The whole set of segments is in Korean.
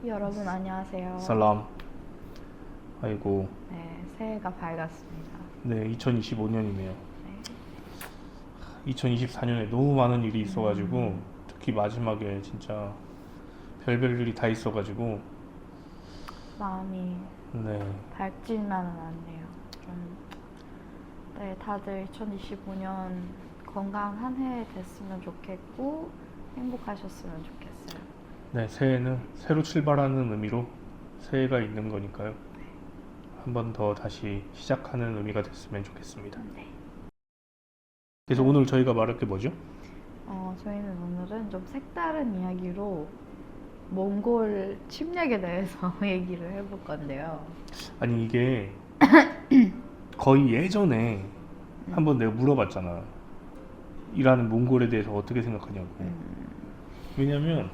여러분 안녕하세요. 살람. 아이고, 네, 새해가 밝았습니다. 네, 2025년이네요. 네. 2024년에 너무 많은 일이 있어가지고, 음, 특히 마지막에 진짜 별별 일이 다 있어가지고, 마음이 네, 밝지만은 않네요. 좀, 네, 다들 2025년 건강한 해 됐으면 좋겠고 행복하셨으면 좋겠어요. 네, 새해는 새로 출발하는 의미로 새해가 있는 거니까요. 한 번 더 다시 시작하는 의미가 됐으면 좋겠습니다. 네. 그래서 오늘 저희가 말할 게 뭐죠? 저희는 오늘은 좀 색다른 이야기로 몽골 침략에 대해서 얘기를 해볼 건데요. 아니, 이게 거의 예전에 한번 내가 물어봤잖아. 이라는 몽골에 대해서 어떻게 생각하냐고. 왜냐면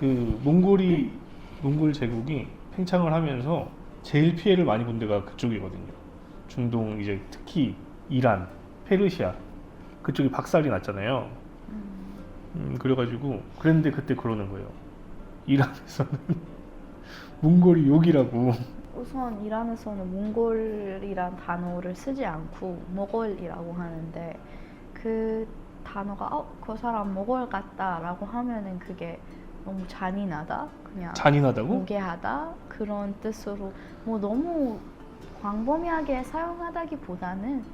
그 몽골 제국이 팽창을 하면서 제일 피해를 많이 본 데가 그쪽이거든요. 중동 이제 특히 이란, 페르시아 그쪽이 박살이 났잖아요. 그래가지고 그랬는데 그때 그러는 거예요. 이란에서는 몽골이 욕이라고. 우선 이란에서는 몽골이란 단어를 쓰지 않고 모골이라고 하는데 그 단어가 그 사람 모골 같다라고 하면은 그게 너무 잔인하다, 그냥 잔인하다고? 무게하다 그런 뜻으로 뭐 너무 광범위하게 사용하다기보다는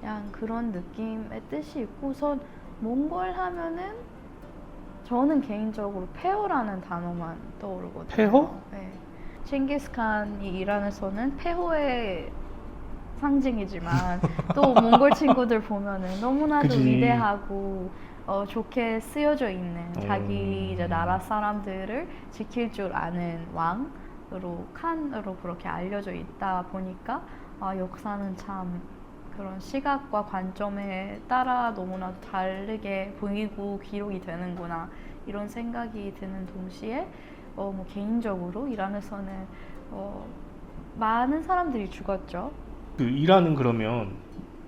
그냥 그런 느낌의 뜻이 있고 우선 몽골 하면은 저는 개인적으로 폐허라는 단어만 떠오르거든요. 폐허? 네. 칭기스칸이 이란에서는 폐허의 상징이지만 또 몽골 친구들 보면은 너무나도 그지. 위대하고 좋게 쓰여져 있는 자기 이제 나라 사람들을 지킬 줄 아는 왕으로 칸으로 그렇게 알려져 있다 보니까 역사는 참 그런 시각과 관점에 따라 너무나도 다르게 보이고 기록이 되는구나 이런 생각이 드는 동시에 뭐 개인적으로 이란에서는 많은 사람들이 죽었죠. 그 이란은 그러면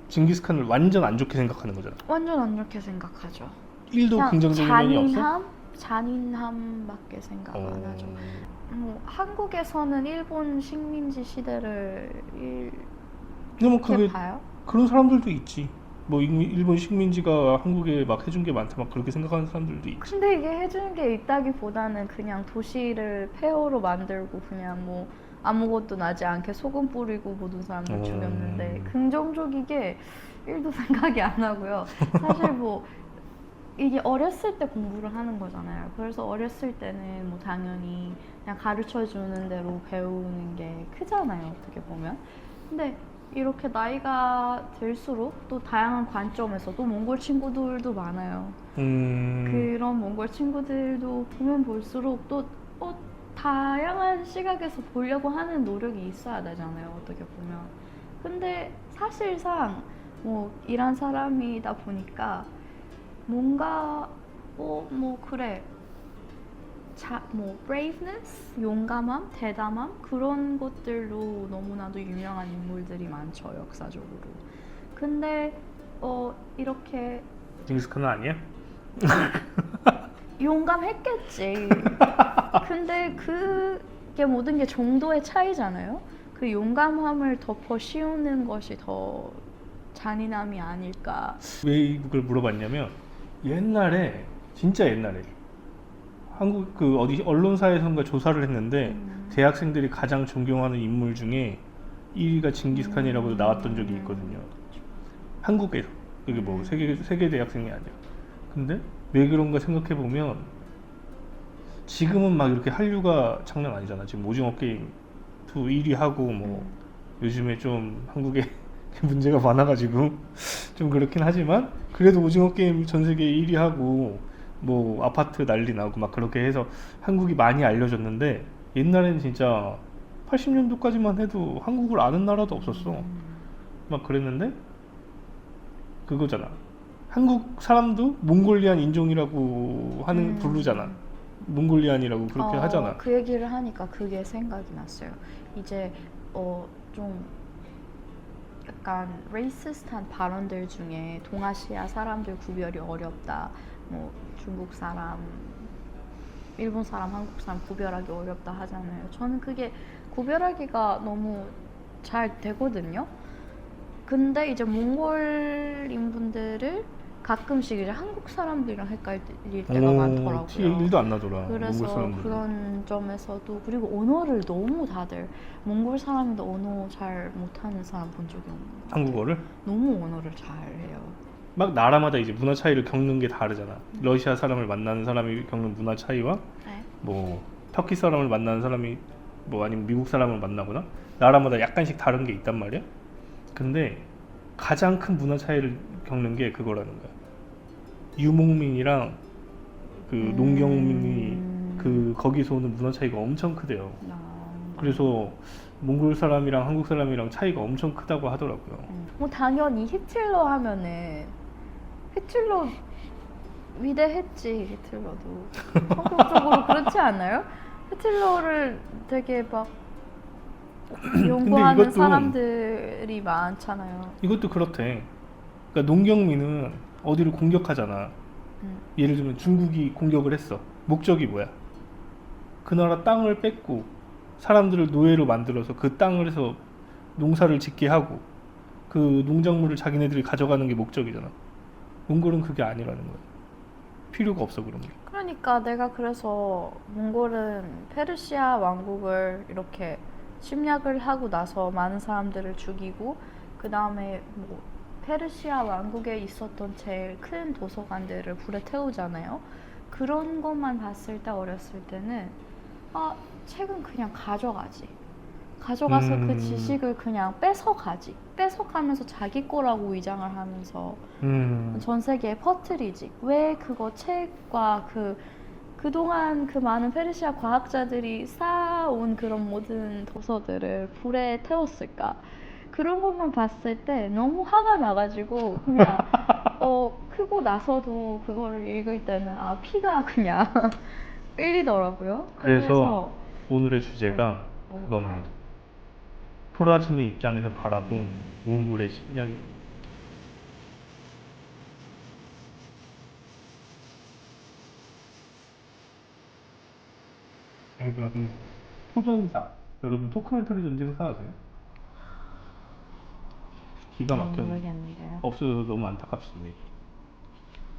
징기스칸을 완전 안 좋게 생각하는 거잖아. 완전 안 좋게 생각하죠. 1도 그냥 긍정적인 면이 없어? 잔인함밖에 생각 안 하죠. 뭐 한국에서는 일본 식민지 시대를 근데 뭐 이렇게 그게 봐요? 그런 사람들도 있지. 뭐 일본 식민지가 한국에 막 해준 게 많다 막 그렇게 생각하는 사람들도 있지. 근데 이게 해주는 게 있다기보다는 그냥 도시를 폐허로 만들고 그냥 뭐 아무것도 나지 않게 소금 뿌리고 모든 사람들 죽였는데 긍정적이게 1도 생각이 안 하고요. 사실 뭐 이게 어렸을 때 공부를 하는 거잖아요. 그래서 어렸을 때는 뭐 당연히 그냥 가르쳐 주는 대로 배우는 게 크잖아요. 어떻게 보면. 근데 이렇게 나이가 들수록 또 다양한 관점에서 또 몽골 친구들도 많아요. 그런 몽골 친구들도 보면 볼수록 또 다양한 시각에서 보려고 하는 노력이 있어야 되잖아요. 어떻게 보면. 근데 사실상 뭐 이란 사람이다 보니까 뭔가 뭐 그래 뭐 braveness, 용감함, 대담함 그런 것들로 너무나도 유명한 인물들이 많죠 역사적으로. 근데 이렇게 징기스칸은 아니야? 용감했겠지. 근데 그게 모든 게 정도의 차이잖아요. 그 용감함을 덮어 씌우는 것이 더 잔인함이 아닐까. 왜 이걸 물어봤냐면 옛날에 진짜 옛날에 한국 그 어디 언론사에선가 조사를 했는데 대학생들이 가장 존경하는 인물 중에 1위가 징기스칸이라고 나왔던 적이 있거든요. 한국에서 이게 뭐 세계 대학생이 아니야. 근데 왜 그런가 생각해 보면 지금은 막 이렇게 한류가 장난 아니잖아. 지금 오징어 게임 2 1위 하고 뭐 요즘에 좀 한국에 문제가 많아가지고 좀 그렇긴 하지만 그래도 오징어 게임 전 세계 1위 하고 뭐 아파트 난리 나고 막 그렇게 해서 한국이 많이 알려졌는데 옛날에는 진짜 80년도까지만 해도 한국을 아는 나라도 없었어. 막 그랬는데 그거잖아. 한국 사람도 몽골리안 인종이라고 하는 부르잖아. 몽골리안이라고 그렇게 하잖아. 그 얘기를 하니까 그게 생각이 났어요. 이제 좀 약간 레이시스트한 발언들 중에 동아시아 사람들 구별이 어렵다. 뭐 중국 사람 일본 사람, 한국 사람 구별하기 어렵다 하잖아요. 저는 그게 구별하기가 너무 잘 되거든요. 근데 이제 몽골인 분들을 가끔씩 이제 한국 사람들이랑 헷갈릴 때가 많더라고요. 티 1도 안 나더라. 그래서 몽골 사람들. 그런 점에서도, 그리고 언어를 너무 다들, 몽골 사람인데 언어 잘 못하는 사람 본 적이 없는 것 같아요. 한국어를 너무 언어를 잘해요. 막 나라마다 이제 문화 차이를 겪는 게 다르잖아. 러시아 사람을 만나는 사람이 겪는 문화 차이와 네. 뭐 터키 사람을 만나는 사람이 뭐 아니면 미국 사람을 만나거나 나라마다 약간씩 다른 게 있단 말이야. 근데 가장 큰 문화 차이를 겪는 게 그거라는 거야. 유목민이랑 그 농경민이 그 거기서 오는 문화 차이가 엄청 크대요. 그래서 몽골 사람이랑 한국 사람이랑 차이가 엄청 크다고 하더라고요. 뭐 당연히 히틀러 하면은, 히틀러 위대했지. 히틀러도 성격적으로 그렇지 않아요? 히틀러를 되게 막 연구하는 이것도- 사람들이 많잖아요. 이것도 그렇대. 그러니까 농경민은 어디를 공격하잖아. 예를 들면 중국이 공격을 했어. 목적이 뭐야? 그 나라 땅을 뺏고 사람들을 노예로 만들어서 그 땅에서 농사를 짓게 하고 그 농작물을 자기네들이 가져가는 게 목적이잖아. 몽골은 그게 아니라는 거야. 필요가 없어 그런 게. 그러니까 내가 그래서 몽골은 페르시아 왕국을 이렇게 침략을 하고 나서 많은 사람들을 죽이고, 그 다음에 뭐 페르시아 왕국에 있었던 제일 큰 도서관들을 불에 태우잖아요. 그런 것만 봤을 때, 어렸을 때는 아, 책은 그냥 가져가서 그 지식을 그냥 뺏어가지. 뺏어가면서 자기 거라고 위장을 하면서 전 세계에 퍼뜨리지. 왜 그거 책과 그동안 그 많은 페르시아 과학자들이 쌓아온 그런 모든 도서들을 불에 태웠을까? 그런 것만 봤을 때 너무 화가 나가지고 그냥 크고 나서도 그거를 읽을 때는 아, 피가 그냥 끌리더라고요. 그래서 오늘의 주제가 그겁니다. 토라즈의 입장에서 바라본 몽골의 심리학. 여러분 토전사, 여러분 토크멘터리 전쟁사 아세요? 기가 막혔네. 모르겠는데요. 없어져서 너무 안타깝습니다.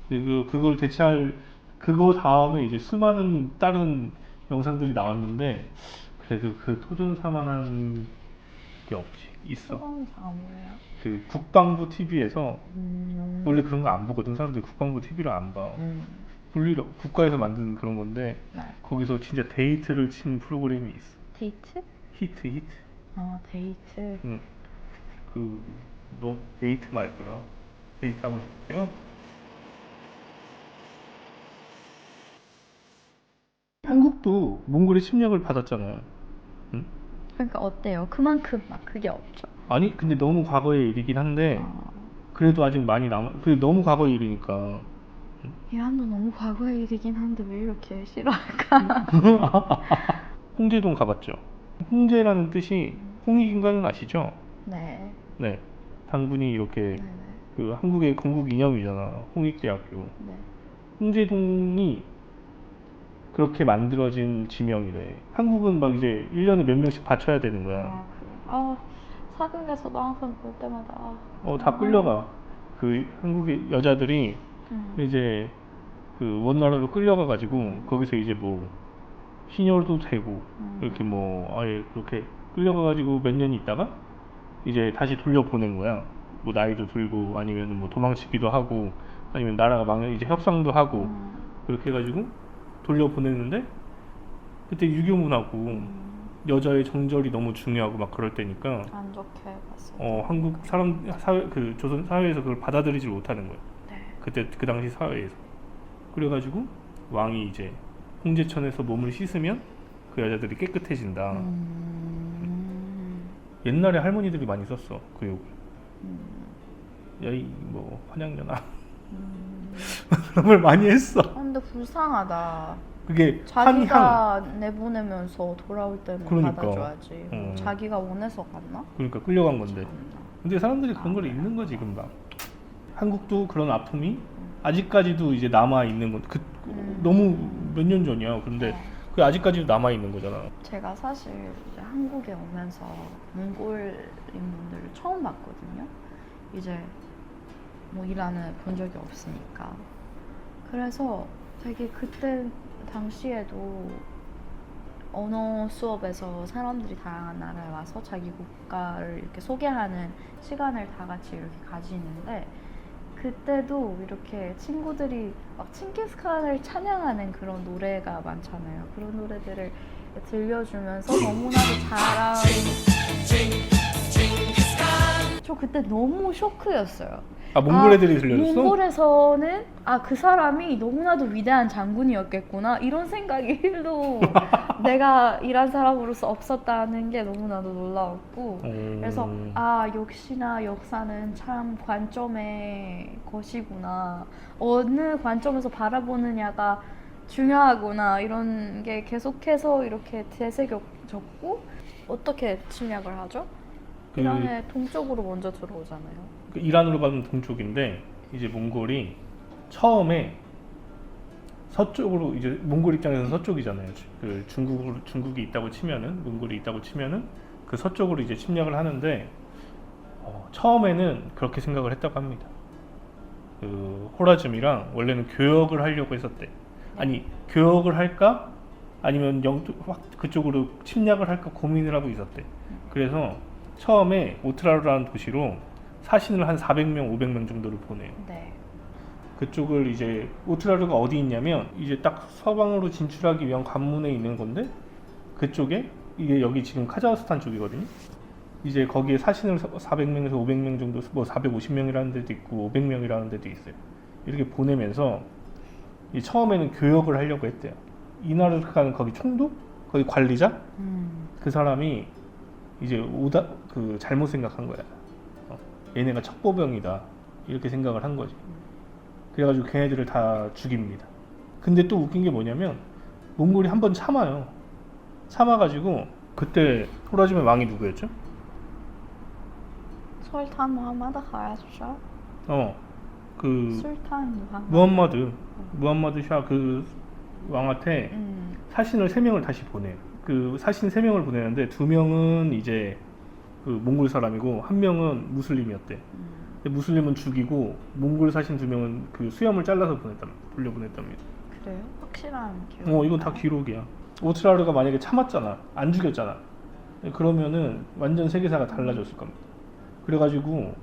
그리고 그걸 대체할 그거 다음에 이제 수많은 다른 영상들이 나왔는데 그래도 그 토전사만한 게 없지 있어. 토전사가 뭐예요? 그 국방부 TV에서 원래 그런 거 안 보거든. 사람들이 국방부 TV를 안 봐. 분리로 국가에서 만든 그런 건데 네. 거기서 진짜 데이트를 친 프로그램이 있어. 데이트? 히트. 아, 데이트. 응. 너 데이트 말고요. 데이트 하고 싶대요? 한국도 몽골의 침략을 받았잖아요. 응? 그러니까 어때요? 그만큼 막 그게 없죠. 아니 근데 너무 과거의 일이긴 한데 아, 그래도 아직 많이 남아. 그 너무 과거의 일이니까. 이란도 너무 과거의 일이긴 한데 왜 이렇게 싫어할까? 홍제동 가봤죠? 홍제라는 뜻이 홍익인가는 아시죠? 네. 네. 당군이 이렇게 네네. 그 한국의 건국 이념이잖아. 홍익대학교. 네. 홍제동이 그렇게 만들어진 지명이래. 한국은 막 이제 1년에 몇 명씩 바쳐야 되는 거야. 아, 그래. 아, 사극에서도 항상 볼 때마다 다 끌려가. 그 한국의 여자들이 이제 그 원나라로 끌려가가지고 거기서 이제 뭐 시녀도 되고 이렇게 뭐 아예 그렇게 끌려가가지고 몇 년 있다가 이제 다시 돌려보낸 거야. 뭐 나이도 들고 아니면 뭐 도망치기도 하고 아니면 나라가 망해 이제 협상도 하고 그렇게 해가지고 돌려보냈는데 그때 유교문하고 여자의 정절이 너무 중요하고 막 그럴 때니까 안 좋게 봤어요. 한국 사회 그 조선 사회에서 그걸 받아들이지 못하는 거야. 네. 그때 그 당시 사회에서. 그래가지고 왕이 이제 홍제천에서 몸을 씻으면 그 여자들이 깨끗해진다. 옛날에 할머니들이 많이 썼어 그 욕을. 야이 뭐 환양년아 그런 걸 많이 했어. 근데 불쌍하다. 그게 환향. 자기가 내보내면서 돌아올 때는 그러니까. 받아줘야지. 자기가 원해서 갔나? 그러니까 끌려간 건데. 참나. 근데 사람들이 그런 걸 잊는 거지 금방. 한국도 그런 아픔이 아직까지도 이제 남아 있는 건 너무 몇 년 전이야. 근데 그 아직까지도 남아 있는 거잖아. 제가 사실 이제 한국에 오면서 몽골인 분들을 처음 봤거든요. 이제 뭐 이란을 본 적이 없으니까. 그래서 되게 그때 당시에도 언어 수업에서 사람들이 다양한 나라에 와서 자기 국가를 이렇게 소개하는 시간을 다 같이 이렇게 가지는데, 그때도 이렇게 친구들이 막 칭기스칸을 찬양하는 그런 노래가 많잖아요. 그런 노래들을 들려주면서 너무나도 저 그때 너무 쇼크였어요. 아, 몽골 애들이 들려줬어? 몽골에서는 그 사람이 너무나도 위대한 장군이었겠구나 이런 생각이 1도 내가 이란 사람으로서 없었다는 게 너무나도 놀라웠고, 그래서 역시나 역사는 참 관점의 것이구나, 어느 관점에서 바라보느냐가 중요하구나, 이런 게 계속해서 이렇게 되새겨졌고. 어떻게 침략을 하죠? 이란의 동쪽으로 먼저 들어오잖아요. 이란으로 가면 동쪽인데, 이제 몽골이 처음에 서쪽으로, 이제 몽골 입장에서는 서쪽이잖아요. 그 중국이 있다고 치면은, 몽골이 있다고 치면은 그 서쪽으로 이제 침략을 하는데, 처음에는 그렇게 생각을 했다고 합니다. 그 호라즘이랑 원래는 교역을 하려고 했었대. 아니, 교역을 할까 아니면 확 그쪽으로 침략을 할까 고민을 하고 있었대. 그래서 처음에 오트라르라는 도시로 사신을 한 400명, 500명 정도를 보내요. 네. 그쪽을 이제 오트라르가 어디 있냐면 이제 딱 서방으로 진출하기 위한 관문에 있는 건데, 그쪽에 이게 여기 지금 카자흐스탄 쪽이거든요. 이제 거기에 사신을 400명에서 500명 정도, 뭐 450명이라는 데도 있고 500명이라는 데도 있어요. 이렇게 보내면서 처음에는 교역을 하려고 했대요. 이나르카는 거기 총독? 거기 관리자? 그 사람이 이제 잘못 생각한 거야. 얘네가 첩보병이다 이렇게 생각을 한 거지. 그래가지고 걔네들을 다 죽입니다. 근데 또 웃긴 게 뭐냐면, 몽골이 한번 참아가지고, 그때 호라즘의 왕이 누구였죠? 솔탄 무함마드 가야샤? 술탄 무함마드 샤 그 왕한테 사신을 3명을 다시 보내요. 그 사신 3명을 보내는데 2명은 이제 그 몽골 사람이고 1명은 무슬림이었대. 근데 무슬림은 죽이고 몽골 사신 2명은 그 수염을 잘라서 돌려보냈답니다. 그래요? 확실한 기록? 이건 다 기록이야. 오트라르가 만약에 참았잖아, 안 죽였잖아, 그러면은 완전 세계사가 달라졌을 겁니다. 그래가지고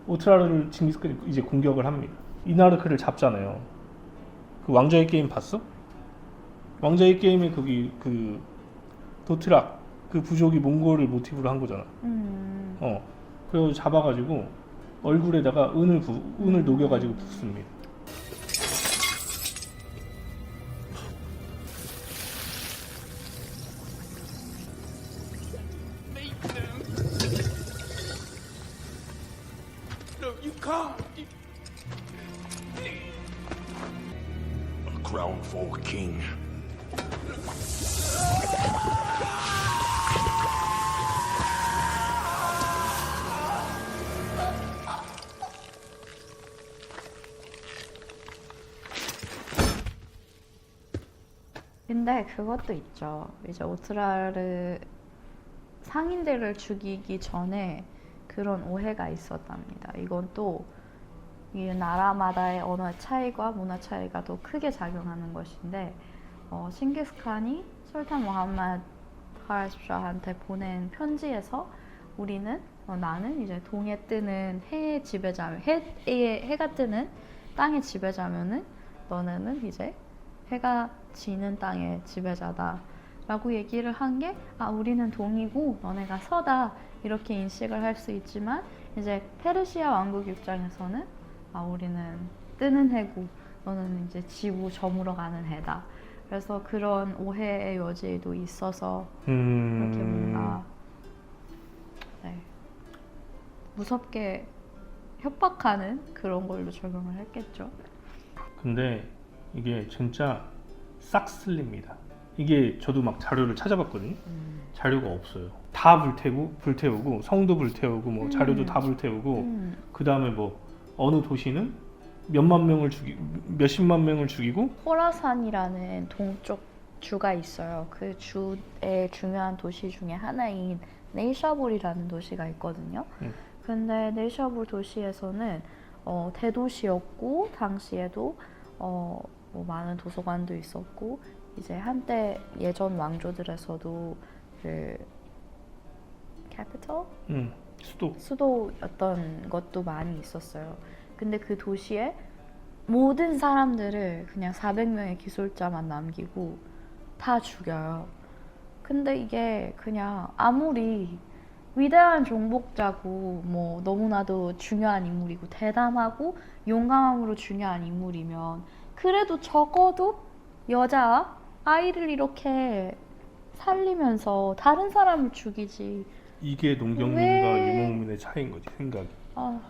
오트라르를 징기스칸이 이제 공격을 합니다. 이나르크를 잡잖아요. 그 왕좌의 게임 봤어? 왕좌의 게임에 거기 그 도트락 그 부족이 몽골을 모티브로 한 거잖아. 그래서 잡아가지고 얼굴에다가 은을 녹여가지고 붓습니다. A crown for a king. 근데 그것도 있죠. 이제 오트라르 상인들을 죽이기 전에 그런 오해가 있었답니다. 이건 또 이 나라마다의 언어 차이과 문화 차이가 더 크게 작용하는 것인데, 칭기스칸이 솔탄 무함마드 카라샤한테 보낸 편지에서 나는 이제 동해 뜨는 해의 지배자면, 해가 뜨는 땅의 지배자면은 너네는 이제 해가 지는 땅의 지배자다 라고 얘기를 한 게, 우리는 동이고 너네가 서다 이렇게 인식을 할 수 있지만, 이제 페르시아 왕국 입장에서는 우리는 뜨는 해고 너는 이제 지고 저물어 가는 해다. 그래서 그런 오해의 여지도 있어서 이렇게 뭔가 무섭게 협박하는 그런 걸로 적용을 했겠죠. 근데 이게 진짜 싹 쓸립니다. 이게 저도 막 자료를 찾아봤거든요. 자료가 없어요. 다 불태우고 성도 불태우고 뭐 자료도 다 불태우고 그 다음에 뭐 어느 도시는 몇만 명을 몇십만 명을 죽이고 호라산이라는 동쪽 주가 있어요. 그 주의 중요한 도시 중에 하나인 네이샤볼이라는 도시가 있거든요. 근데 네이샤볼 도시에서는 대도시였고 당시에도 뭐 많은 도서관도 있었고 이제 한때 예전 왕조들에서도 그 캐피털? 수도였던 것도 많이 있었어요. 근데 그 도시에 모든 사람들을 그냥 400명의 기술자만 남기고 다 죽여요. 근데 이게 그냥 아무리 위대한 정복자고 뭐 너무나도 중요한 인물이고 대담하고 용감함으로 중요한 인물이면 그래도 적어도 여자 아이를 이렇게 살리면서 다른 사람을 죽이지. 이게 농경민과 왜? 유목민의 차이인 거지 생각이. 아,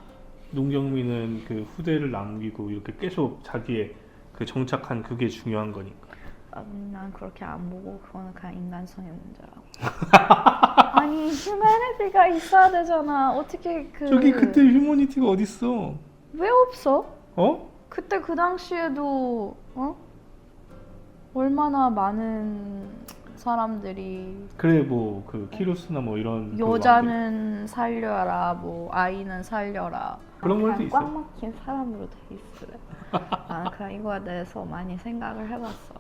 농경민은 그 후대를 남기고 이렇게 계속 자기의 그 정착한 그게 중요한 거니까. 난 그렇게 안 보고 그거는 그냥 인간성의 문제라고. 아니 휴머니티가 있어야 되잖아. 어떻게 그 저기 그때 휴머니티가 어딨어? 왜 없어? 어? 그때 그 당시에도 얼마나 많은 사람들이 그래 뭐 그 키루스나 뭐 이런 그 왕들. 여자는 살려라, 뭐 아이는 살려라. 그런 그냥 말도 있어. 꽉 막힌 사람으로 돼 있으래. 나는 그냥 이거에 대해서 많이 생각을 해봤어.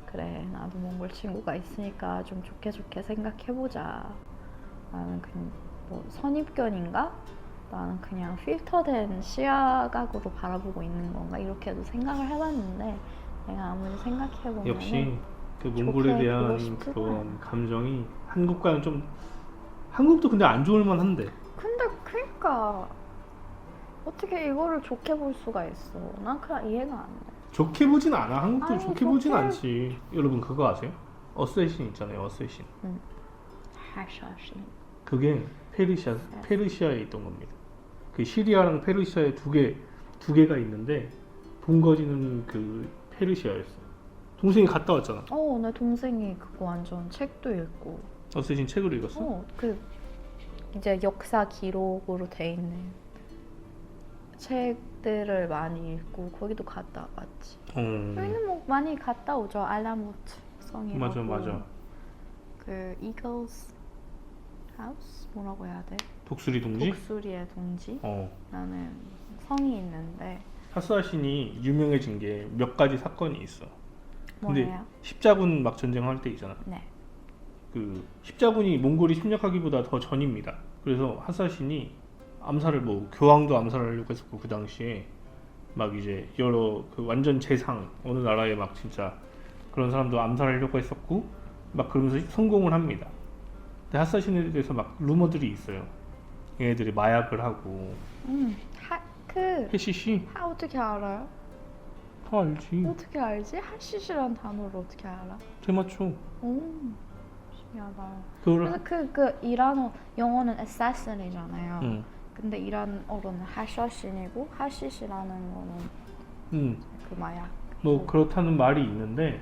그래, 나도 몽골 친구가 있으니까 좀 좋게 생각해보자. 나는 그냥 뭐 선입견인가? 나는 그냥 필터된 시야각으로 바라보고 있는 건가? 이렇게도 생각을 해봤는데 내가 아무리 생각해보면 역시 그 몽골에 좋게 대한 보고 싶지가 그런 않아. 감정이 한국과는 좀 한국도 근데 안 좋을 만한데. 근데 그니까 어떻게 이거를 좋게 볼 수가 있어? 난 그냥 이해가 안 돼. 좋게 보진 않아. 한국도 아니, 좋게 보진 좋게- 않지. 여러분 그거 아세요? 어쌔신 있잖아요. 어쌔신. 하샤신. 그게 페르시아에 있던 겁니다. 그 시리아랑 페르시아에 두 개가 있는데 본거지는 그 페르시아였어. 동생이 갔다 왔잖아. 내 동생이 그거 완전 책도 읽고. 어쌔신 책을 읽었어? 그 이제 역사 기록으로 돼 있는 책들을 많이 읽고 거기도 갔다 왔지. 여기는 뭐 많이 갔다 오죠. 알라모트 성이라고. 맞아. 그 이글스 하우스 뭐라고 해야 돼? 독수리 동지? 독수리의 동지. 어. 라는 성이 있는데 하스아신이 유명해진 게 몇 가지 사건이 있어. 근데 뭐예요? 십자군 막 전쟁할 때 있잖아. 네. 그 십자군이 몽골이 침략하기보다 더 전입니다. 그래서 하사신이 암살을 뭐 교황도 암살하려고 했었고 그 당시에 막 이제 여러 그 완전 재상 어느 나라에 막 진짜 그런 사람도 암살하려고 했었고 막 그러면서 성공을 합니다. 근데 하사신에 대해서 막 루머들이 있어요. 얘네들이 마약을 하고 해시시 어떻게 알아요? 다 알지. 어떻게 알지? 하시시란 단어를 어떻게 알아? 대마초 오, 신기하다. 그걸 그래서 그 이란어 영어는 assassin이잖아요. 응. 근데 이란어로는 하셔신이고 하시시라는 거는 그 마약. 뭐 그렇다는 말이 있는데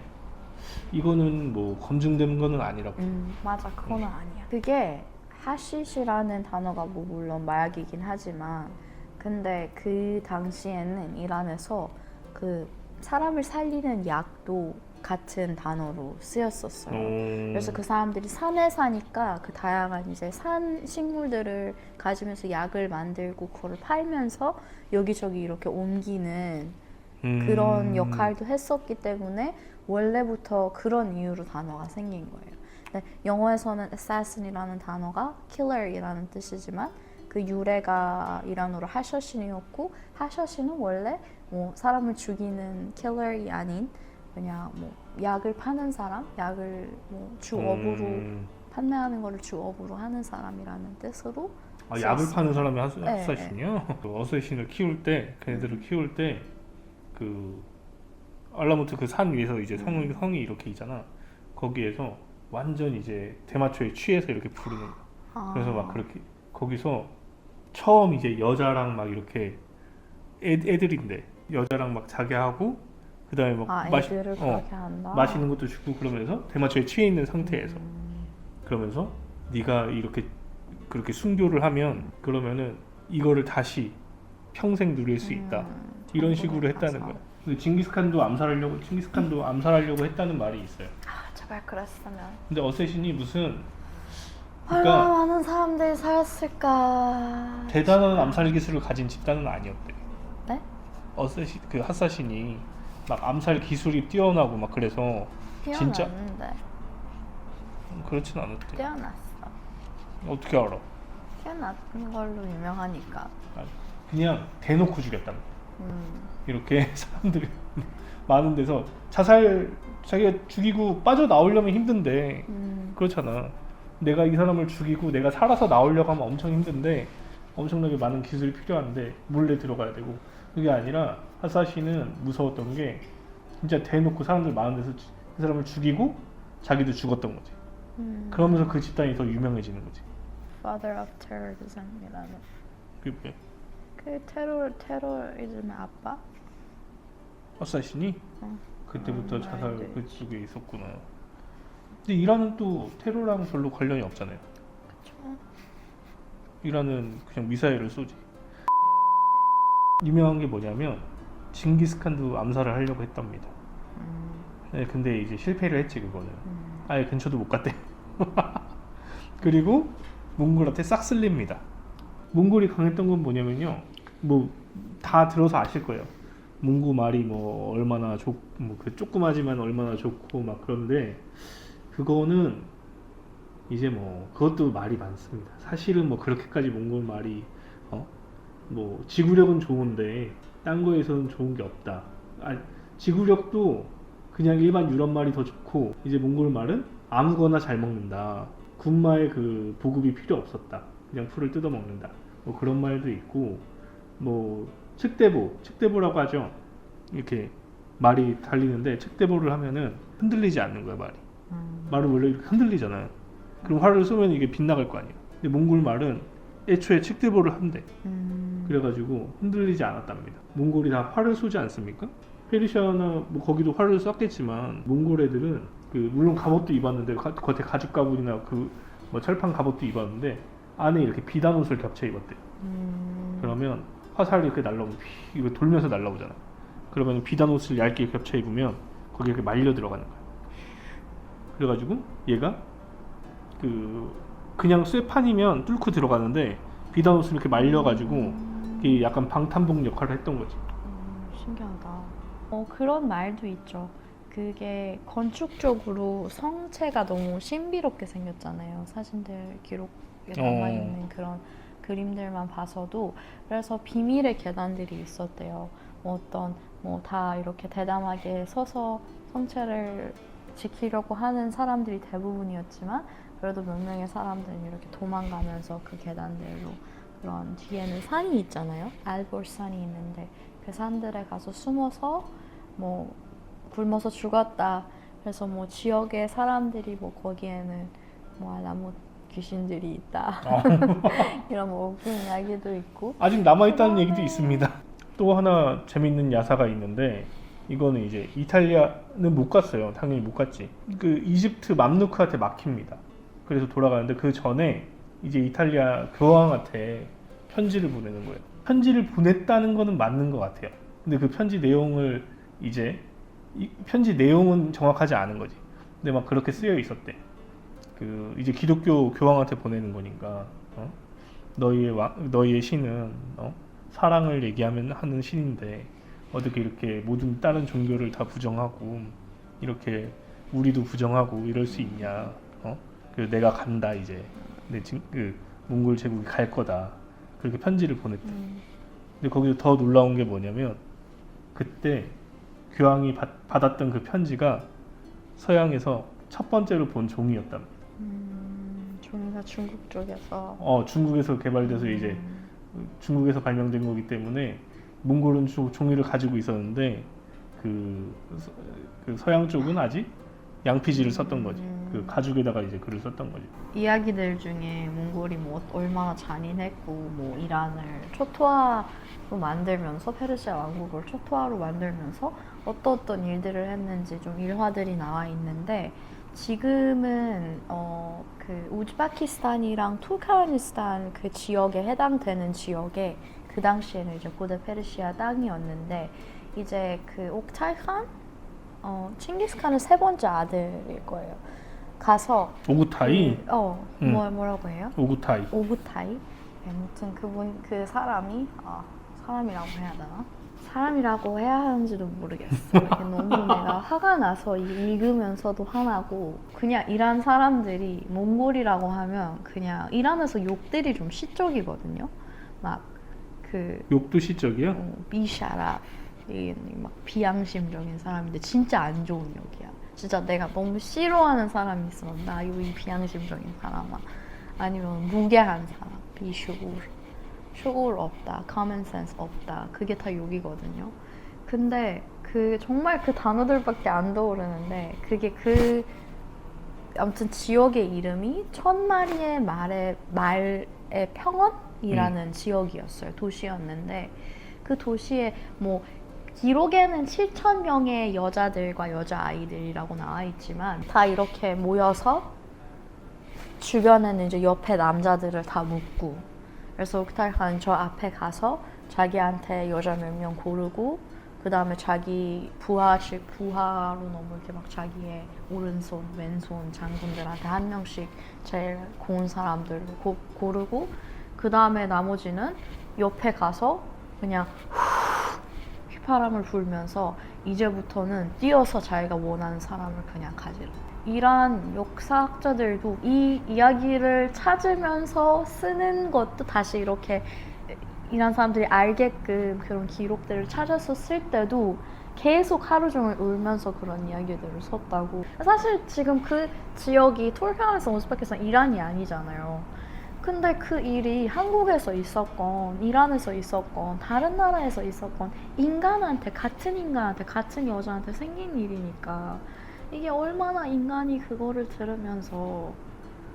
이거는 뭐 검증된 거는 아니라고. 맞아, 그거는 아니야. 그게 하시시라는 단어가 뭐 물론 마약이긴 하지만 근데 그 당시에는 이란에서 그 사람을 살리는 약도 같은 단어로 쓰였었어요. 그래서 그 사람들이 산에 사니까 그 다양한 이제 산 식물들을 가지면서 약을 만들고 그거를 팔면서 여기저기 이렇게 옮기는 그런 역할도 했었기 때문에 원래부터 그런 이유로 단어가 생긴 거예요. 근데 영어에서는 assassin이라는 단어가 killer이라는 뜻이지만 그 유래가 이란어로 하셔신이었고 하셔신은 원래 뭐 사람을 죽이는 killer이 아닌 그냥 뭐 약을 파는 사람, 약을 뭐 주업으로 판매하는 거를 주업으로 하는 사람이라는 뜻으로 약을 파는 사람이 네. 하사신이요? 그 어쌔신을 키울 때 걔네들을 키울 때 그 알라모트 그 산 위에서 이제 성이 이렇게 있잖아. 거기에서 완전 이제 대마초에 취해서 이렇게 부르는 거야. 그래서 막 그렇게 거기서 처음 이제 여자랑 막 이렇게 애들인데 여자랑 막 자게 하고 그 다음에 막 애들을 그렇게 한다. 마시는 것도 주고 그러면서 대마초에 취해 있는 상태에서 그러면서 네가 이렇게 그렇게 순교를 하면 그러면은 이거를 다시 평생 누릴 수 있다. 이런 식으로 했다는 거야. 그 징기스칸도 암살하려고 했다는 말이 있어요. 아, 제발 그랬으면. 근데 어쌔신이 무슨 얼마나 그러니까 많은 사람들이 살았을까. 대단한 암살 기술을 가진 집단은 아니었대. 네? 어쌔신 그 핫사신이 막 암살 기술이 뛰어나고 막 그래서 진짜 뛰어났는데. 그렇진 않았대. 뛰어났어. 어떻게 알아? 뛰어난 걸로 유명하니까. 아니, 그냥 대놓고 죽였다는 거야. 이렇게 사람들이 많은 데서 자기가 죽이고 빠져나오려면 힘든데 그렇잖아. 내가 이 사람을 죽이고 내가 살아서 나오려고 하면 엄청 힘든데 엄청나게 많은 기술이 필요한데 몰래 들어가야 되고, 그게 아니라 하사시는 무서웠던 게 진짜 대놓고 사람들 많은 데서 그 사람을 죽이고 자기도 죽었던 거지. 그러면서 그 집단이 더 유명해지는 거지. Father of Terrorism이라는. 그게 뭐야? 그 테러리즘의 아빠? 하사신이? 그때부터 알고 자살 있지. 그쪽에 있었구나. 근데 이란은 또 테러랑 별로 관련이 없잖아요. 그쵸. 이란은 그냥 미사일을 쏘지. 유명한 게 뭐냐면 징기스칸도 암살을 하려고 했답니다. 네, 근데 이제 실패를 했지 그거는. 아예 근처도 못 갔대. 그리고 몽골한테 싹 쓸립니다. 몽골이 강했던 건 뭐냐면요. 뭐 다 들어서 아실 거예요. 몽고 말이 뭐 얼마나 뭐 그 조그마지만 얼마나 좋고 막 그런데 그거는 이제 뭐 그것도 말이 많습니다. 사실은 뭐 그렇게까지 몽골 말이 뭐 지구력은 좋은데 딴 거에서는 좋은 게 없다. 지구력도 그냥 일반 유럽 말이 더 좋고 이제 몽골 말은 아무거나 잘 먹는다. 군마의 그 보급이 필요 없었다. 그냥 풀을 뜯어 먹는다. 뭐 그런 말도 있고 뭐 측대보라고 하죠. 이렇게 말이 달리는데 측대보를 하면은 흔들리지 않는 거야 말이. 말은 원래 이렇게 흔들리잖아요. 그럼 활을 쏘면 이게 빗나갈 거 아니에요. 근데 몽골 말은 애초에 측대보를 한대. 그래가지고 흔들리지 않았답니다. 몽골이 다 활을 쏘지 않습니까? 페르시아나 뭐 거기도 활을 쐈겠지만 몽골 애들은 그 물론 갑옷도 입었는데 겉에 가죽 갑옷이나 그 뭐 철판 갑옷도 입었는데 안에 이렇게 비단 옷을 겹쳐 입었대요. 그러면 화살이 이렇게 날라오면 이거 돌면서 날라오잖아. 그러면 비단 옷을 얇게 겹쳐 입으면 거기 이렇게 말려 들어가는 거야. 그래가지고 얘가 그냥 쇠판이면 뚫고 들어가는데 비단 옷을 이렇게 말려가지고 이게 약간 방탄복 역할을 했던 거지. 신기하다. 그런 말도 있죠. 그게 건축적으로 성체가 너무 신비롭게 생겼잖아요. 사진들 기록에 남아있는 그런 그림들만 봐서도. 그래서 비밀의 계단들이 있었대요. 다 이렇게 대담하게 서서 성체를 지키려고 하는 사람들이 대부분이었지만 그래도 몇 명의 사람들은 이렇게 도망가면서 그 계단들로, 그런 뒤에는 산이 있잖아요. 알볼 산이 있는데 그 산들에 가서 숨어서 뭐 굶어서 죽었다. 그래서 뭐 지역의 사람들이 뭐 거기에는 뭐 나무 귀신들이 있다. 이런 뭐 웃긴 이야기도 있고. 아직 남아있다는 얘기도 있습니다. 또 하나 재밌는 야사가 있는데 이거는 이제 이탈리아는 못 갔어요. 당연히 못 갔지. 그 이집트 맘루크한테 막힙니다. 그래서 돌아가는데 그 전에 이제 이탈리아 교황한테 편지를 보내는 거예요. 편지를 보냈다는 거는 맞는 것 같아요. 근데 그 편지 내용을 이제 편지 내용은 정확하지 않은 거지. 근데 막 그렇게 쓰여 있었대. 그 이제 기독교 교황한테 보내는 거니까 너희의 신은 사랑을 얘기하면 하는 신인데 어떻게 이렇게 모든 다른 종교를 다 부정하고 이렇게 우리도 부정하고 이럴 수 있냐. 그래서 내가 간다 이제. 그 몽골 제국이 갈 거다. 그렇게 편지를 보냈대. 근데 거기서 더 놀라운 게 뭐냐면 그때 교황이 받았던 그 편지가 서양에서 첫 번째로 본 종이였답니다. 종이가 중국 쪽에서. 중국에서 개발돼서 이제 중국에서 발명된 거기 때문에 몽골은 종이를 가지고 있었는데 그 서양 쪽은 아직 양피지를 썼던 거지. 그 가죽에다가 이제 글을 썼던 거지. 이야기들 중에 몽골이 뭐 얼마나 잔인했고 뭐 이란을 초토화로 만들면서, 페르시아 왕국을 초토화로 만들면서 어떤 일들을 했는지 좀 일화들이 나와 있는데, 지금은 그 우즈베키스탄이랑 투르크메니스탄 그 지역에 해당되는 지역에 그 당시에는 이제 고대 페르시아 땅이었는데 이제 그 옥타이칸 칭기스칸의 세 번째 아들일 거예요. 가서 오구타이? 뭐라고 해요? 오구타이. 오구타이. 아무튼 그 사람이 사람이라고 해야 되나? 사람이라고 해야 하는지도 모르겠어. 이게 너무 내가 화가 나서 읽으면서도 화나고 그냥 이란 사람들이 몽골이라고 하면 그냥 이란에서 욕들이 좀 시적이거든요. 막 그 욕도 시적이야? 비샤라 막 비양심적인 사람인데 진짜 안 좋은 욕이야. 진짜 내가 너무 싫어하는 사람이 있으면 나 이 비양심적인 사람아 아니면 무례한 사람 슈굴 없다, common sense 없다. 그게 다 욕이거든요. 근데 그 정말 그 단어들밖에 안 떠오르는데 그게 아무튼 지역의 이름이 1000마리의 말의 평원이라는 지역이었어요. 도시였는데 그 도시에 뭐 기록에는 7,000명의 여자들과 여자아이들이라고 나와 있지만 다 이렇게 모여서 주변에는 이제 옆에 남자들을 다 묶고 그래서 옥탈칸은 저 앞에 가서 자기한테 여자 몇 명 고르고 그 다음에 자기 부하로 너무 이렇게 막 자기의 오른손, 왼손 장군들한테 한 명씩 제일 고운 사람들을 고르고 그 다음에 나머지는 옆에 가서 그냥 휘파람을 불면서 이제부터는 뛰어서 자기가 원하는 사람을 그냥 가지라. 이란 역사학자들도 이 이야기를 찾으면서 쓰는 것도 다시 이렇게 이란 사람들이 알게끔 그런 기록들을 찾아서 쓸 때도 계속 하루 종일 울면서 그런 이야기들을 썼다고. 사실 지금 그 지역이 툴크멘스탄, 우즈베키스탄, 이란이 아니잖아요. 근데 그 일이 한국에서 있었건 이란에서 있었건 다른 나라에서 있었건 같은 인간한테 같은 여자한테 생긴 일이니까 이게 얼마나 인간이 그거를 들으면서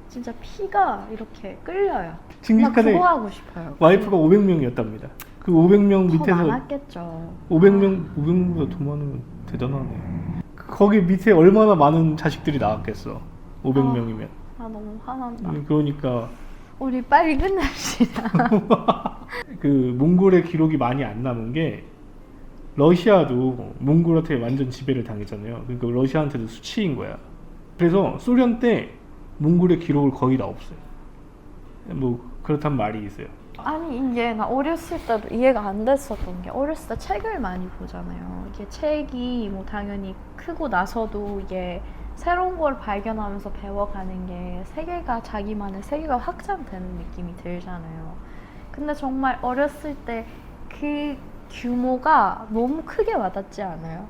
진짜 피가 이렇게 끌려요. 나 칭기스칸의 그거 하고 싶어요. 와이프가 500명이었답니다. 그 500명 더 밑에서 많았겠죠. 500명보다 더 많으면 대단하네. 거기 밑에 얼마나 많은 자식들이 나왔겠어. 500명이면. 나 너무 화난다. 그러니까 우리 빨리 끝냅시다. 그 몽골의 기록이 많이 안 남은 게 러시아도 몽골한테 완전 지배를 당했잖아요. 그러니까 러시아한테도 수치인 거야. 그래서 소련 때 몽골의 기록을 거의 다 없어요. 뭐 그렇단 말이 있어요. 아니 이게 나 어렸을 때도 이해가 안 됐었던 게 어렸을 때 책을 많이 보잖아요. 이게 책이 뭐 당연히 크고 나서도 이게 새로운 걸 발견하면서 배워가는 게 자기만의 세계가 확장되는 느낌이 들잖아요. 근데 정말 어렸을 때 그 규모가 너무 크게 와닿지 않아요?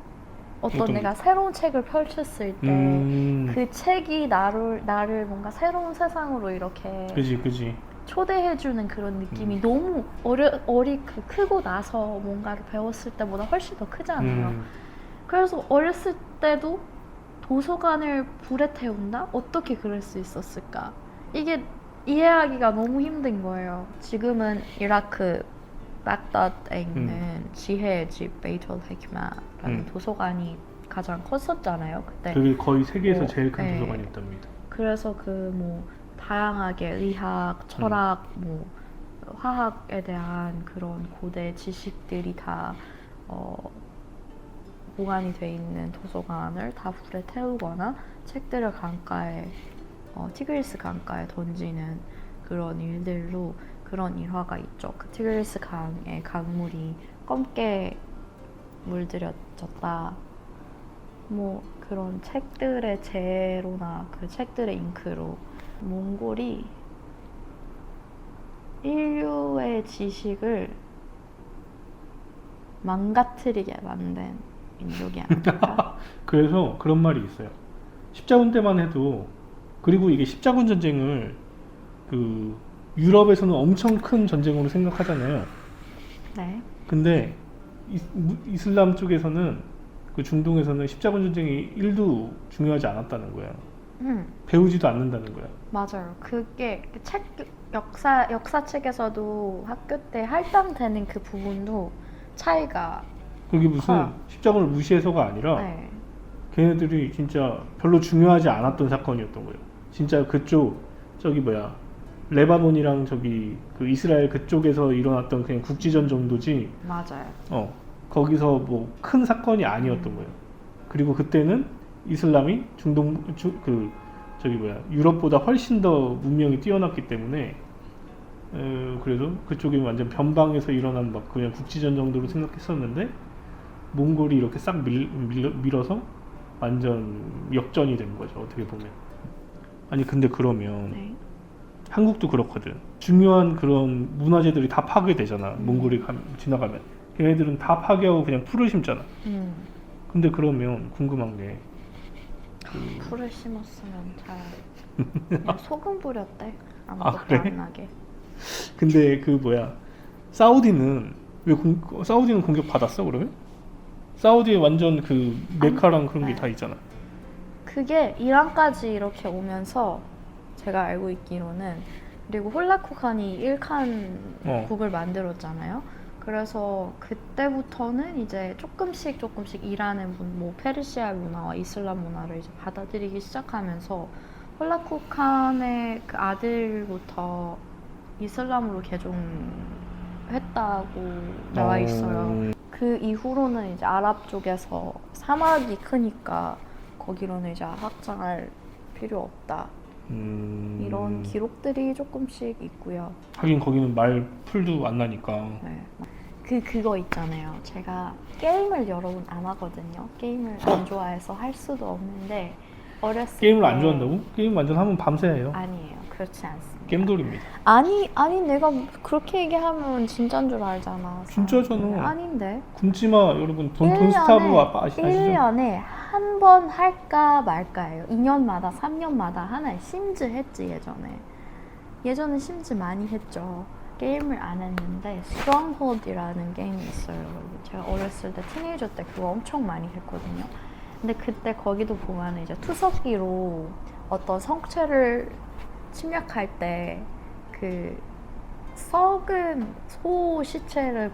내가 새로운 책을 펼쳤을 때 그 책이 나를 뭔가 새로운 세상으로 이렇게 그지. 초대해주는 그런 느낌이 너무 크고 나서 뭔가를 배웠을 때보다 훨씬 더 크잖아요. 그래서 어렸을 때도 도서관을 불에 태운다? 어떻게 그럴 수 있었을까? 이게 이해하기가 너무 힘든 거예요. 지금은 이라크 baghdad에 있는 지혜의 집 베이툴 헤키마라는 도서관이 가장 컸었잖아요. 그때 그게 거의 세계에서 제일 큰 네. 도서관이었답니다. 그래서 다양하게 의학, 철학, 화학에 대한 그런 고대 지식들이 다 보관이 돼 있는 도서관을 다 불에 태우거나 책들을 강가에 티그리스 강가에 던지는 그런 일들로 그런 일화가 있죠. 그 티그리스 강의 강물이 검게 물들여졌다. 뭐 그런 책들의 재로나 그 책들의 잉크로 몽골이 인류의 지식을 망가뜨리게 만든 민족이 아닐까? 그래서 그런 말이 있어요. 십자군 때만 해도 그리고 이게 십자군 전쟁을 그 유럽에서는 엄청 큰 전쟁으로 생각하잖아요. 네. 근데 이슬람 쪽에서는 그 중동에서는 십자군 전쟁이 1도 중요하지 않았다는 거야. 배우지도 않는다는 거야. 맞아요. 그게 역사책에서도 학교 때 할당되는 그 부분도 차이가 그게 무슨 십자군을 무시해서가 아니라 네. 걔네들이 진짜 별로 중요하지 않았던 사건이었던 거예요. 진짜 저기 레바논이랑 저기 그 이스라엘 그쪽에서 일어났던 그냥 국지전 정도지 맞아요. 거기서 뭐 큰 사건이 아니었던 거예요. 그리고 그때는 이슬람이 유럽보다 훨씬 더 문명이 뛰어났기 때문에 그래도 그쪽이 완전 변방에서 일어난 막 그냥 국지전 정도로 생각했었는데 몽골이 이렇게 싹 밀어서 완전 역전이 된 거죠. 어떻게 보면. 아니 근데 그러면 네. 한국도 그렇거든. 중요한 그런 문화재들이 다 파괴되잖아. 몽골이 지나가면 걔네들은 다 파괴하고 그냥 풀을 심잖아. 근데 그러면 궁금한 게 풀을 심었으면 잘 그냥 소금 뿌렸대. 아무것도 그래? 안 나게. 근데 사우디는 사우디는 공격 받았어 그러면? 사우디에 완전 그 메카랑 그런 게 다 있잖아. 그게 이란까지 이렇게 오면서 제가 알고 있기로는 그리고 홀라쿠칸이 일칸 국을 만들었잖아요. 그래서 그때부터는 이제 조금씩 이란의 뭐 페르시아 문화와 이슬람 문화를 이제 받아들이기 시작하면서 홀라쿠칸의 그 아들부터 이슬람으로 개종했다고 나와 있어요. 그 이후로는 이제 아랍 쪽에서 사막이 크니까 거기로는 이제 확장할 필요 없다. 이런 기록들이 조금씩 있고요. 하긴 거기는 말 풀도 안 나니까. 네. 그거 있잖아요. 제가 게임을 여러분 안 하거든요. 게임을 안 좋아해서 할 수도 없는데 어렸을 게임을 때 안 좋아한다고? 게임 완전 하면 밤새 해요. 아니에요. 그렇지 않습니다. 게임돌입니다. 아니 내가 그렇게 얘기하면 진짜인 줄 알잖아. 진짜잖아. 아닌데. 굶지마 여러분. 돈 스타브 아시죠? 1년에 한 번 할까 말까예요. 2년마다 3년마다 하나의 심즈 했지 예전에 심즈 많이 했죠. 게임을 안 했는데 스트롱홀드라는 게임이 있어요. 여러분. 제가 어렸을 때 티네이저 때 그거 엄청 많이 했거든요. 근데 그때 거기도 보면 이제 투석기로 어떤 성체를 침략할 때 그 썩은 소 시체를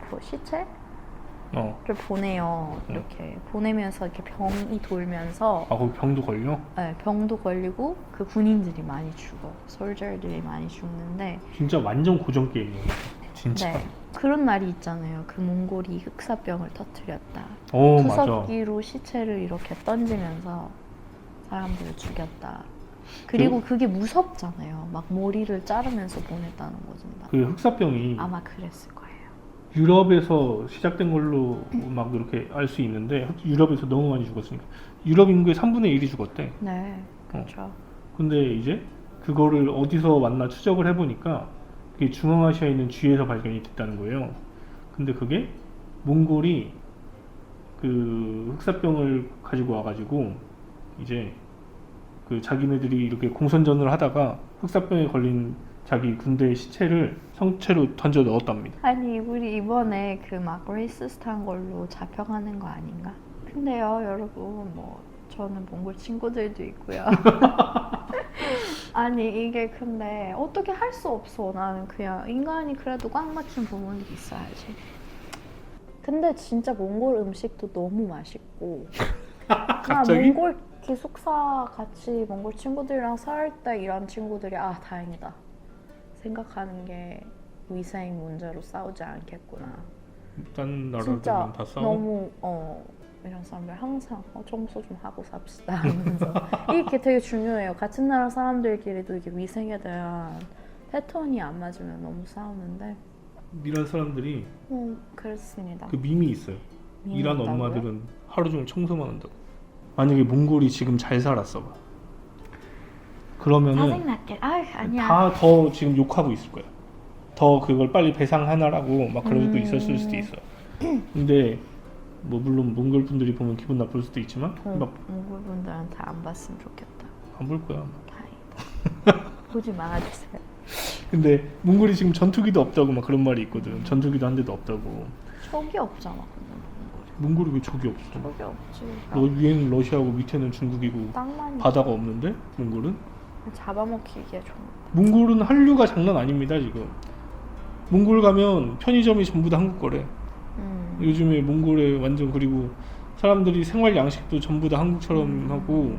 보내요. 이렇게 보내면서 이렇게 병이 돌면서 거기 병도 걸려? 네, 병도 걸리고 그 군인들이 많이 죽어. 솔저들이 많이 죽는데 진짜 완전 고전 게임이에요. 진짜. 네, 그런 말이 있잖아요. 그 몽골이 흑사병을 터뜨렸다. 맞아. 투석기로 시체를 이렇게 던지면서 사람들을 죽였다. 그리고 그게 무섭잖아요. 막 머리를 자르면서 보냈다는 거지. 그 흑사병이 아마 그랬을 거예요. 유럽에서 시작된 걸로 막 이렇게 알 수 있는데 유럽에서 너무 많이 죽었으니까 유럽 인구의 3분의 1이 죽었대. 네, 그렇죠. 근데 이제 그거를 어디서 왔나 추적을 해보니까 그게 중앙아시아에 있는 쥐에서 발견이 됐다는 거예요. 근데 그게 몽골이 그 흑사병을 가지고 와가지고 이제 그 자기네들이 이렇게 공선전을 하다가 흑사병에 걸린 자기 군대의 시체를 성체로 던져 넣었답니다. 아니 우리 이번에 그 막 레이시스트한 걸로 잡혀가는 거 아닌가? 근데요 여러분 뭐 저는 몽골 친구들도 있고요. 아니 이게 근데 어떻게 할 수 없어. 나는 그냥 인간이 그래도 꽉 막힌 부분이 있어야지. 근데 진짜 몽골 음식도 너무 맛있고 갑자기? 나 몽골 기숙사 같이 몽골 친구들이랑 살 때 이런 친구들이 다행이다 생각하는 게 위생 문제로 싸우지 않겠구나. 딴 나라들은 진짜 다 싸워? 너무 이런 사람들 항상 청소 좀 하고 삽시다 하면서 이게 되게 중요해요. 같은 나라 사람들끼리도 이게 위생에 대한 패턴이 안 맞으면 너무 싸우는데 이란 사람들이 그렇습니다. 그 밈이 있어요. 밈이 이란 있다고요? 엄마들은 하루 종일 청소만 한다고. 만약에 몽골이 지금 잘 살았어 봐. 그러면은 짜증났게. 아니야. 다 더 지금 욕하고 있을 거야. 더 그걸 빨리 배상하나라고 막 그러고 있었을 수도 있어. 근데 뭐 물론 몽골 분들이 보면 기분 나쁠 수도 있지만 막 몽골 분들한테 안 봤으면 좋겠다. 안 볼 거야. 다행이다. 보지 말아주세요. 근데 몽골이 지금 전투기도 없다고 막 그런 말이 있거든. 전투기도 한 대도 없다고. 적이 없잖아. 몽골이 왜 적이 없어? 적이 없지. 위에는 러시아고 밑에는 중국이고 땅만 바다가 없는데 몽골은? 잡아먹히기에 좀. 몽골은 한류가 장난 아닙니다 지금. 몽골 가면 편의점이 전부 다 한국 거래. 요즘에 몽골에 완전 그리고 사람들이 생활 양식도 전부 다 한국처럼 하고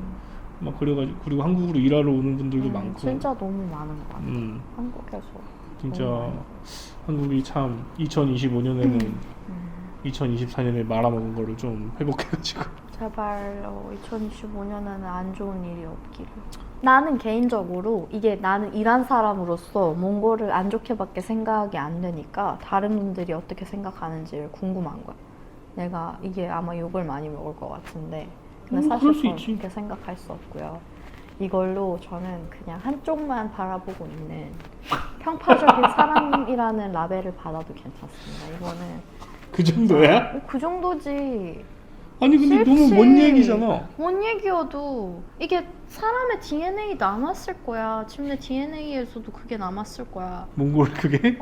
막 그래가지고 그리고 한국으로 일하러 오는 분들도 많고. 진짜 너무 많은 것 같아요. 한국에서. 진짜 너무 많이. 한국이 참 2025년에는 2024년에 말아먹은 거를 좀 회복해가지고. 제발 2025년에는 안 좋은 일이 없기를. 나는 개인적으로 이게 나는 일한 사람으로서 몽골을 안 좋게밖에 생각이 안 되니까 다른 분들이 어떻게 생각하는지를 궁금한 거야. 내가 이게 아마 욕을 많이 먹을 것 같은데 근데 그럴 사실 수 저는 있지. 그렇게 생각할 수 없고요. 이걸로 저는 그냥 한쪽만 바라보고 있는 평파적인 사람이라는 라벨을 받아도 괜찮습니다. 이거는 그 정도야? 그 정도지. 아니 근데 싫지. 너무 먼 얘기잖아. 뭔 얘기여도 이게 사람의 DNA 남았을 거야. 지금 내 DNA에서도 그게 남았을 거야. 몽골 그게?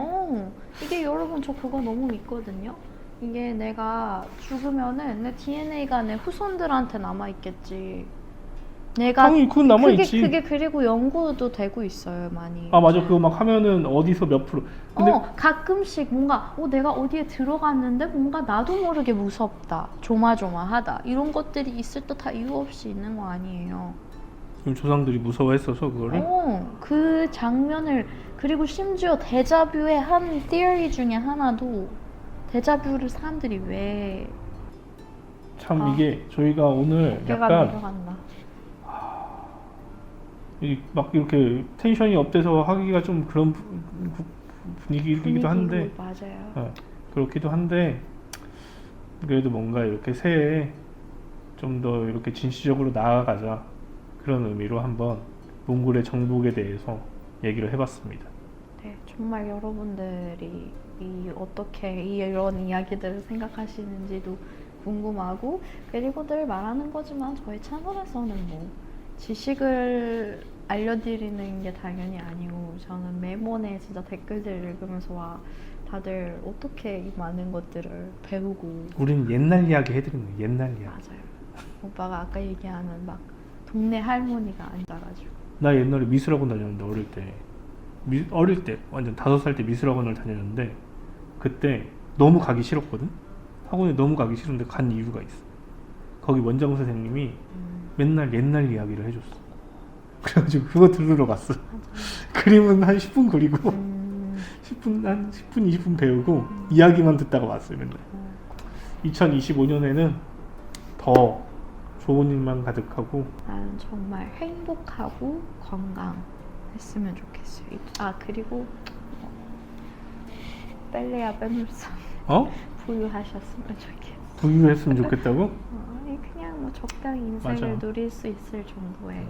이게 여러분 저 그거 너무 믿거든요. 이게 내가 죽으면은 내 DNA가 내 후손들한테 남아 있겠지. 내가 당연히 그건 남아있지. 그게 그리고 연구도 되고 있어요 많이. 아 맞아 그거 막 하면은 어디서 몇 프로 근데 가끔씩 뭔가 내가 어디에 들어갔는데 뭔가 나도 모르게 무섭다, 조마조마하다 이런 것들이 있을 때 다 이유 없이 있는 거 아니에요. 지금 조상들이 무서워했어서 그거를 그 장면을 그리고 심지어 데자뷰의 한 theory 중에 하나도 데자뷰를 사람들이 왜 참 이게 저희가 오늘 어깨가 약간 내려간다. 막 이렇게 텐션이 업돼서 하기가 좀 그런 분위기이기도 한데 맞아요. 그렇기도 한데 그래도 뭔가 이렇게 새해에 좀 더 이렇게 진취적으로 나아가자 그런 의미로 한번 몽골의 정복에 대해서 얘기를 해봤습니다. 네, 정말 여러분들이 어떻게 이런 이야기들을 생각하시는지도 궁금하고 그리고 늘 말하는 거지만 저희 채널에서는 뭐 지식을 알려드리는 게 당연히 아니고 저는 매번에 진짜 댓글들을 읽으면서 와 다들 어떻게 이 많은 것들을 배우고 우리는 옛날 이야기 해드리는 거예요. 옛날 이야기. 맞아요. 오빠가 아까 얘기하는 막 동네 할머니가 앉아가지고 나 옛날에 미술학원 다녔는데 어릴 때 완전 5살 때 미술학원을 다녔는데 그때 너무 가기 싫었거든. 학원에 너무 가기 싫은데 간 이유가 있어. 거기 원장 선생님이 맨날 옛날 이야기를 해줬어. 그래가지고 그거 들으러 갔어. 그림은 한 10분 그리고 10분 한 10분 20분 배우고 이야기만 듣다가 왔어요 맨날. 2025년에는 더 좋은 일만 가득하고 나는 정말 행복하고 건강했으면 좋겠어요. 그리고 뺄래야 빼놓을 수 없는 부유하셨으면 좋겠어. 부유했으면 좋겠다고? 그냥 뭐 적당히 인생을 누릴 수 있을 정도의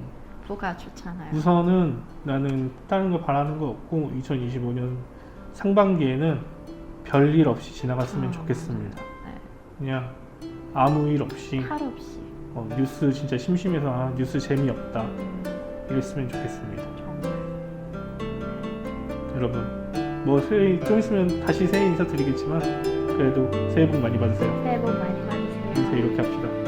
부가 좋잖아요. 우선은 나는 다른 거 바라는 거 없고 2025년 상반기에는 별일 없이 지나갔으면 좋겠습니다. 네. 그냥 아무 일 없이 탈 없이 뉴스 진짜 심심해서 뉴스 재미없다 이랬으면 좋겠습니다. 정말. 여러분 뭐 새해 좀 있으면 다시 새해 인사드리겠지만 그래도 새해 복 많이 받으세요. 새해 복 많이 받으세요. 이제 이렇게 합시다.